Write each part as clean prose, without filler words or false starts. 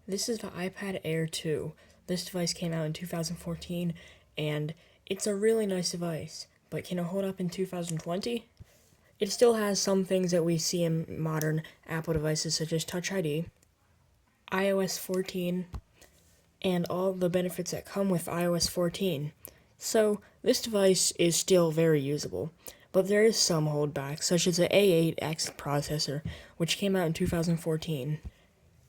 This is the iPad Air 2. This device came out in 2014, and it's a really nice device. But can it hold up in 2020? It still has some things that we see in modern Apple devices, such as Touch ID, iOS 14, and all the benefits that come with iOS 14. So, this device is still very usable. But there is some holdback, such as the A8X processor, which came out in 2014.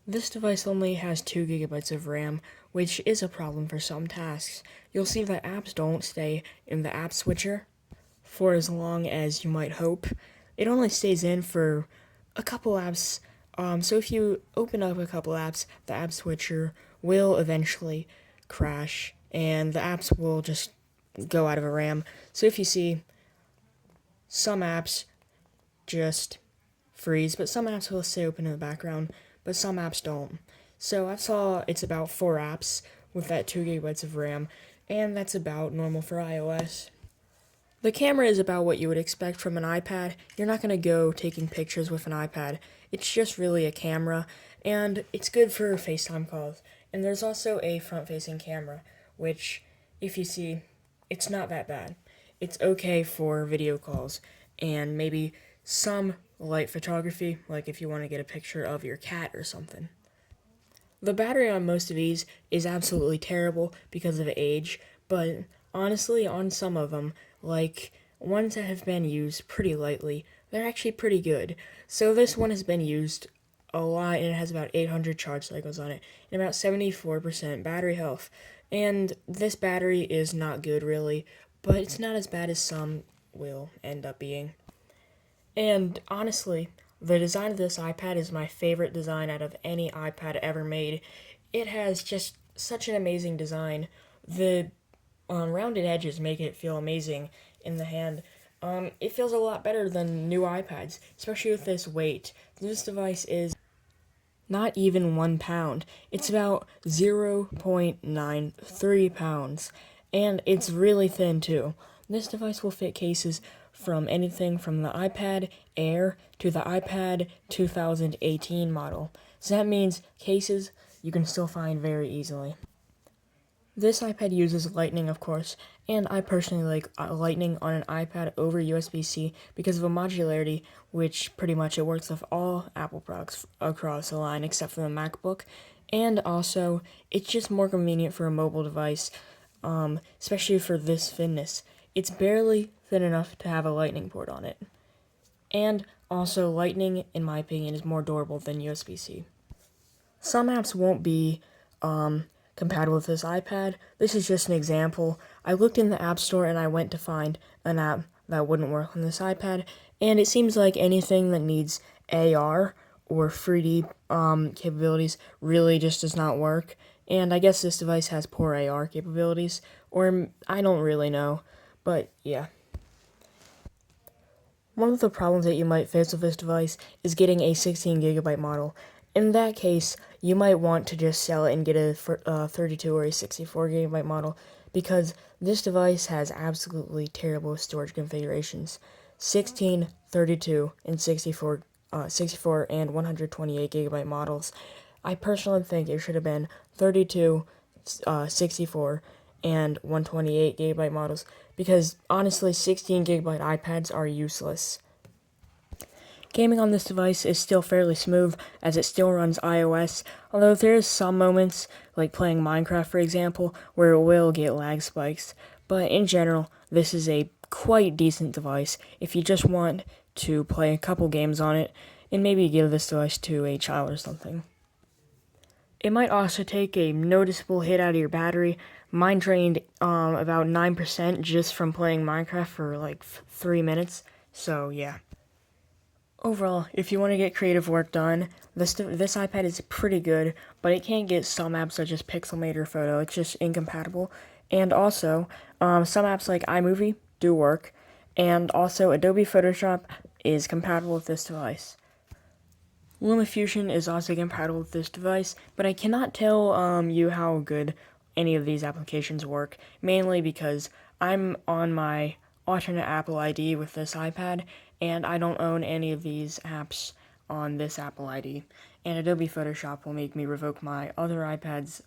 This device only has 2 gigabytes of RAM, which is a problem for some tasks. You'll see that apps don't stay in the app switcher for as long as you might hope. It only stays in for a couple apps. So if you open up a couple apps, the app switcher will eventually crash and the apps will just go out of a RAM. So if you see some apps just freeze, but some apps will stay open in the background, but some apps don't. So I saw it's about 4 apps with that 2 gigabytes of RAM, and that's about normal for iOS. The camera is about what you would expect from an iPad. You're not going to go taking pictures with an iPad. It's just really a camera, and it's good for FaceTime calls. And there's also a front-facing camera, which, if you see, it's not that bad. It's okay for video calls, and maybe some light photography, like if you want to get a picture of your cat or something. The battery on most of these is absolutely terrible because of age, but honestly, on some of them, like ones that have been used pretty lightly, they're actually pretty good. So this one has been used a lot, and it has about 800 charge cycles on it, and about 74% battery health. And this battery is not good, really, but it's not as bad as some will end up being. And honestly, the design of this iPad is my favorite design out of any iPad ever made. It has just such an amazing design. The rounded edges make it feel amazing in the hand. It feels a lot better than new iPads, especially with this weight. This device is not even 1 pound. It's about 0.93 pounds, and it's really thin too. This device will fit cases from anything from the iPad Air to the iPad 2018 model. So that means cases you can still find very easily. This iPad uses Lightning, of course, and I personally like Lightning on an iPad over USB-C because of a modularity, which pretty much it works with all Apple products across the line except for the MacBook, and also it's just more convenient for a mobile device, especially for this thinness. It's barely thin enough to have a Lightning port on it, and also Lightning, in my opinion, is more durable than USB-C. Some apps won't be compatible with this iPad. This is just an example. I looked in the App Store and I went to find an app that wouldn't work on this iPad, and it seems like anything that needs AR or 3D capabilities really just does not work. And I guess this device has poor AR capabilities, or I don't really know, but yeah. One of the problems that you might face with this device is getting a 16 gigabyte model. In that case, you might want to just sell it and get a 32 or a 64 gigabyte model because this device has absolutely terrible storage configurations. 16, 32, and 64 and 128 gigabyte models. I personally think it should have been 32, 64, and 128 gigabyte models because honestly 16 gigabyte iPads are useless. Gaming on this device is still fairly smooth as it still runs iOS, although there is some moments, like playing Minecraft for example, where it will get lag spikes, but in general this is a quite decent device if you just want to play a couple games on it and maybe give this device to a child or something. It might also take a noticeable hit out of your battery. Mine drained about 9% just from playing Minecraft for like 3 minutes, so yeah. Overall, if you want to get creative work done, this iPad is pretty good, but it can't get some apps such as Pixelmator Photo. It's just incompatible. And also, some apps like iMovie do work, and also Adobe Photoshop is compatible with this device. LumaFusion is also compatible with this device, but I cannot tell you how good any of these applications work, mainly because I'm on my alternate Apple ID with this iPad, and I don't own any of these apps on this Apple ID. and Adobe Photoshop will make me revoke my other iPad's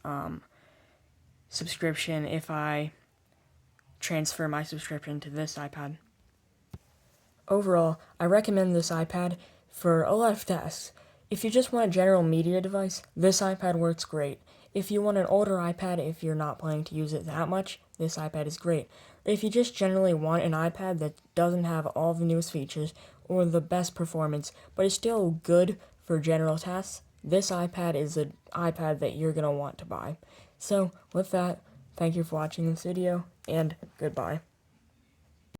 subscription if I transfer my subscription to this iPad. Overall, I recommend this iPad for a lot of tasks. If you just want a general media device, this iPad works great. If you want an older iPad, if you're not planning to use it that much, this iPad is great. If you just generally want an iPad that doesn't have all the newest features or the best performance, but is still good for general tasks, this iPad is an iPad that you're going to want to buy. So, with that, thank you for watching this video, and goodbye.